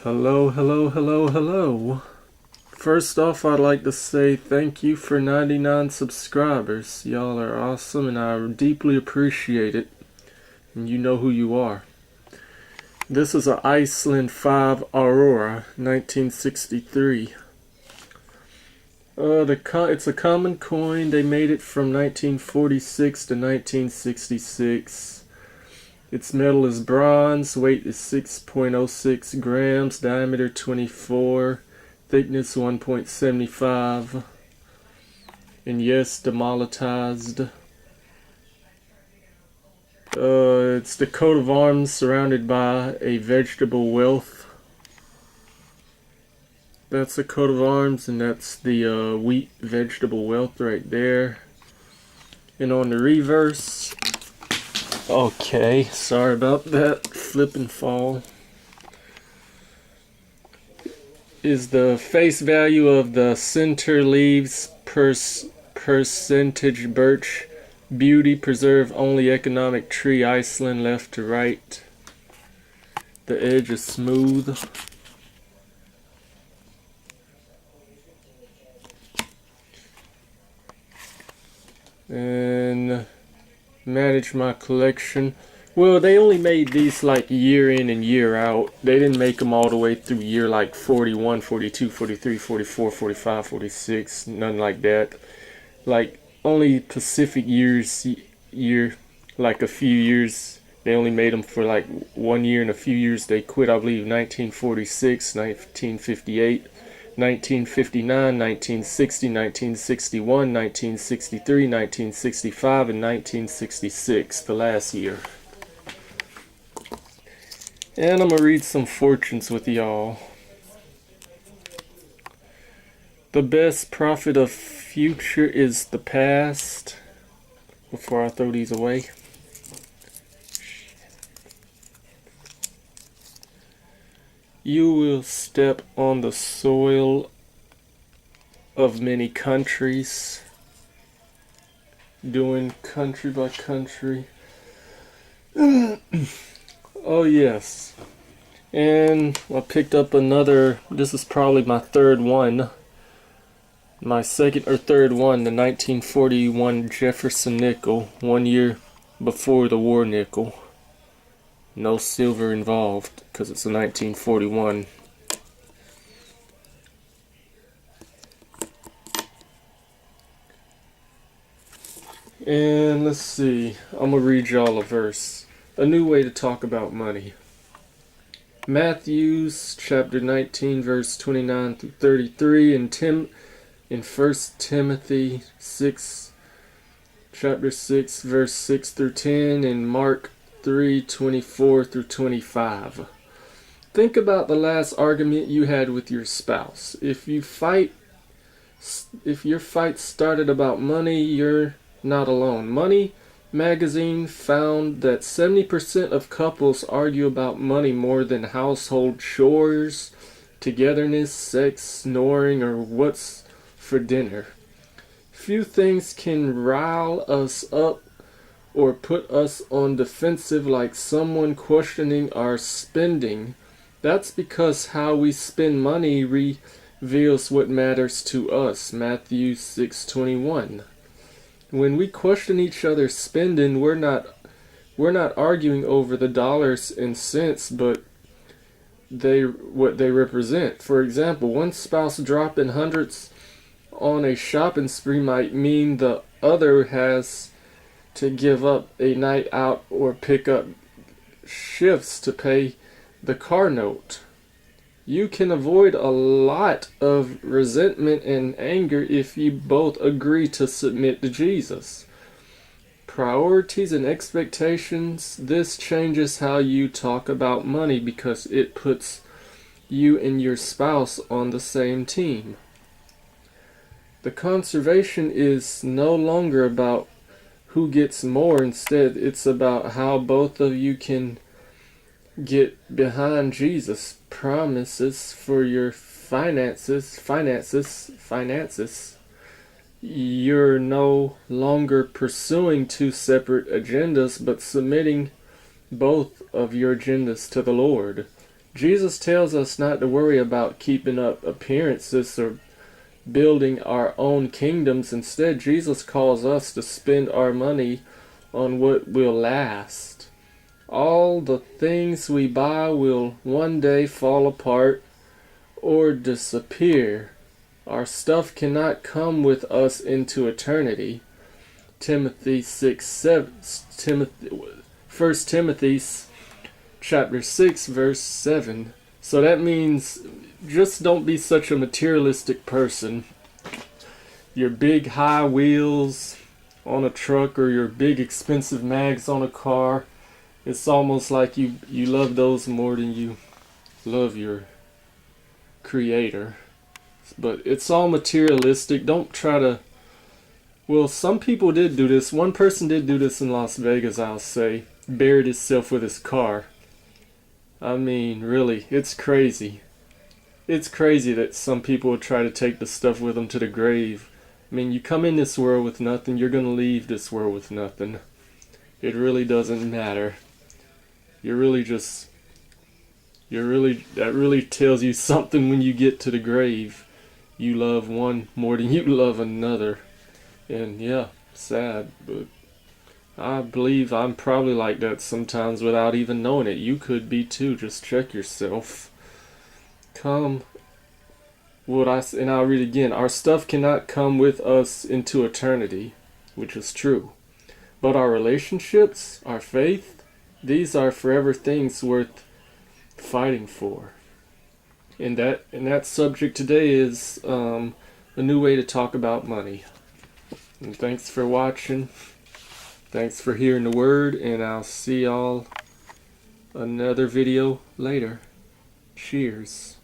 Hello, hello, hello, hello. First off, I'd like to say thank you for 99 subscribers. Y'all are awesome and I deeply appreciate it. And you know who you are. This is a Iceland 5 Aurora, 1963. It's a common coin. They made it from 1946 to 1966. Its metal is bronze, weight is 6.06 grams, diameter 24, thickness 1.75, and yes, demonetized. It's the coat of arms surrounded by a vegetable wealth. That's the coat of arms, and that's the wheat vegetable wealth right there. And on the reverse, okay, sorry about that, flip and fall, is the face value of the center leaves percentage birch, beauty, preserve only economic tree, Iceland, left to right. The edge is smooth. And manage my collection. Well, they only made these like year in and year out. They didn't make them all the way through year like 41, 42, 43, 44, 45, 46, none like that. Like only Pacific year, like a few years. They only made them for like 1 year and a few years they quit. I believe 1946, 1958. 1959, 1960, 1961, 1963, 1965, and 1966, the last year. And I'm going to read some fortunes with y'all. The best prophet of future is the past. Before I throw these away. You will step on the soil of many countries, doing country by country. Oh yes. And I picked up another, this is probably my third one. My second or third one, the 1941 Jefferson nickel, 1 year before the war nickel. No silver involved, because it's a 1941. And let's see, I'm going to read y'all a verse. A new way to talk about money. Matthew chapter 19, verse 29 through 33, and in 1 Timothy 6, chapter 6, verse 6 through 10, and Mark 3:24 through 25. Think about the last argument you had with your spouse. If your fight started about money, you're not alone. Money Magazine found that 70% of couples argue about money more than household chores, togetherness, sex, snoring, or what's for dinner. Few things can rile us up or put us on defensive like someone questioning our spending. That's because how we spend money reveals what matters to us. Matthew 6:21. When we question each other's spending, we're not arguing over the dollars and cents, but what they represent. For example, one spouse dropping hundreds on a shopping spree might mean the other has to give up a night out or pick up shifts to pay the car note. You can avoid a lot of resentment and anger if you both agree to submit to Jesus. Priorities and expectations. This changes how you talk about money because it puts you and your spouse on the same team. The conversation is no longer about who gets more. Instead, it's about how both of you can get behind Jesus' promises for your finances. You're no longer pursuing two separate agendas, but submitting both of your agendas to the Lord. Jesus tells us not to worry about keeping up appearances or building our own kingdoms. Instead, Jesus calls us to spend our money on what will last. All the things we buy will one day fall apart or disappear. Our stuff cannot come with us into eternity. Timothy 6, 7, Timothy, 1 Timothy chapter 6, verse 7. So that means just don't be such a materialistic person. Your big high wheels on a truck or your big expensive mags on a car, it's almost like you love those more than you love your creator. But it's all materialistic. Don't try to... Well, some people did do this. One person did do this in Las Vegas, I'll say. Buried himself with his car. I mean, really, it's crazy. It's crazy that some people would try to take the stuff with them to the grave. I mean, you come in this world with nothing, you're gonna leave this world with nothing. It really doesn't matter. You're really just... that really tells you something when you get to the grave. You love one more than you love another. And yeah, sad, but I believe I'm probably like that sometimes without even knowing it. You could be too. Just check yourself. And I'll read again. Our stuff cannot come with us into eternity, which is true. But our relationships, our faith, these are forever things worth fighting for. And that subject today is a new way to talk about money. And thanks for watching. Thanks for hearing the word, and I'll see y'all another video later. Cheers.